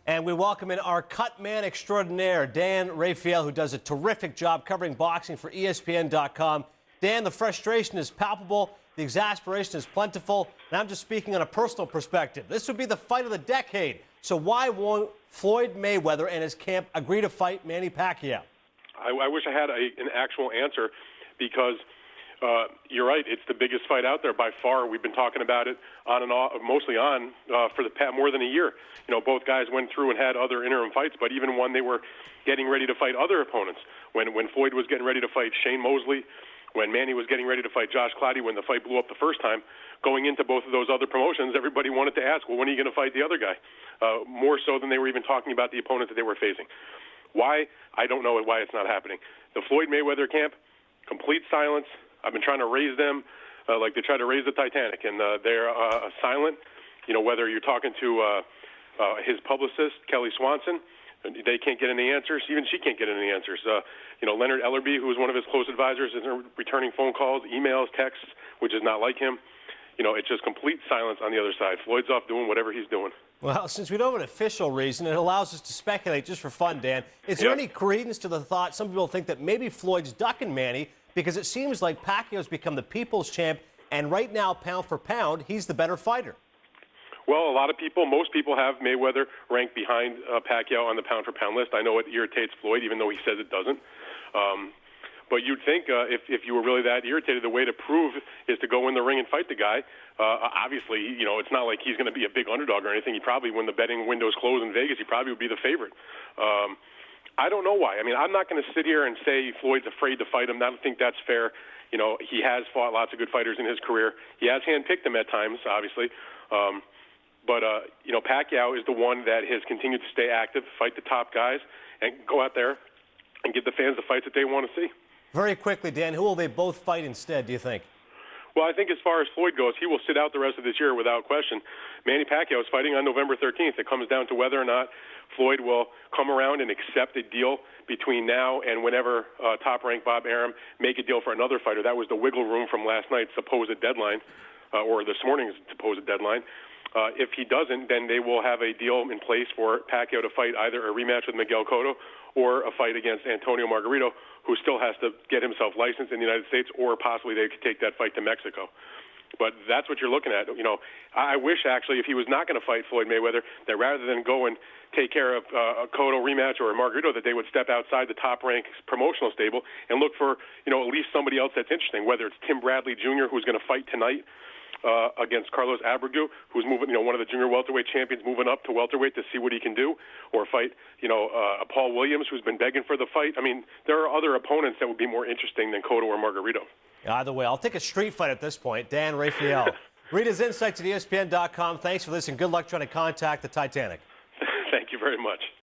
And we welcome in our cut man extraordinaire, Dan Rafael, who does a terrific job covering boxing for ESPN.com. Dan, the frustration is palpable, the exasperation is plentiful, and I'm just speaking on a personal perspective. This would be the fight of the decade. So why won't Floyd Mayweather and his camp agree to fight Manny Pacquiao? I wish I had an actual answer because you're right. It's the biggest fight out there by far. We've been talking about it on and off, mostly on for the past more than a year. You know, both guys went through and had other interim fights, but even when they were getting ready to fight other opponents, when Floyd was getting ready to fight Shane Mosley, when Manny was getting ready to fight Josh Clottey, when the fight blew up the first time, going into both of those other promotions, everybody wanted to ask, well, when are you going to fight the other guy? More so than they were even talking about the opponent that they were facing. Why? I don't know why it's not happening. The Floyd Mayweather camp, complete silence. I've been trying to raise them like they try to raise the Titanic, and they're silent. You know, whether you're talking to his publicist, Kelly Swanson, they can't get any answers. Even she can't get any answers. You know, Leonard Ellerby, who was one of his close advisors, isn't returning phone calls, emails, texts, which is not like him. You know, it's just complete silence on the other side. Floyd's off doing whatever he's doing. Well, since we don't have an official reason, it allows us to speculate just for fun, Dan. Is there any credence to the thought some people think that maybe Floyd's ducking Manny because it seems like Pacquiao's become the people's champ, and right now, pound for pound, he's the better fighter? Well, a lot of people, most people have Mayweather ranked behind Pacquiao on the pound-for-pound list. I know it irritates Floyd, even though he says it doesn't. But you'd think if you were really that irritated, the way to prove is to go in the ring and fight the guy. Obviously, you know, it's not like he's going to be a big underdog or anything. He probably, when the betting windows close in Vegas, he probably would be the favorite. I don't know why. I mean, I'm not going to sit here and say Floyd's afraid to fight him. I don't think that's fair. You know, he has fought lots of good fighters in his career. He has handpicked them at times, obviously. But you know, Pacquiao is the one that has continued to stay active, fight the top guys, and go out there and give the fans the fights that they want to see. Very quickly, Dan, who will they both fight instead, do you think? Well, I think as far as Floyd goes, he will sit out the rest of this year without question. Manny Pacquiao is fighting on November 13th. It comes down to whether or not Floyd will come around and accept a deal between now and whenever top-ranked Bob Arum make a deal for another fighter. That was the wiggle room from last night's supposed deadline, or this morning's supposed deadline. If he doesn't, then they will have a deal in place for Pacquiao to fight either a rematch with Miguel Cotto or a fight against Antonio Margarito, who still has to get himself licensed in the United States, or possibly they could take that fight to Mexico. But that's what you're looking at. You know, I wish, actually, if he was not going to fight Floyd Mayweather, that rather than go and take care of a Cotto rematch or a Margarito, that they would step outside the top-ranked promotional stable and look for, you know, at least somebody else that's interesting, whether it's Tim Bradley Jr., who's going to fight tonight, against Carlos Abreu, who's moving, you know, one of the junior welterweight champions, moving up to welterweight to see what he can do, or fight, you know, Paul Williams, who's been begging for the fight. I mean, there are other opponents that would be more interesting than Cotto or Margarito. Either way, I'll take a street fight at this point. Dan Rafael. Read his insights at ESPN.com. Thanks for this, and good luck trying to contact the Titanic. Thank you very much.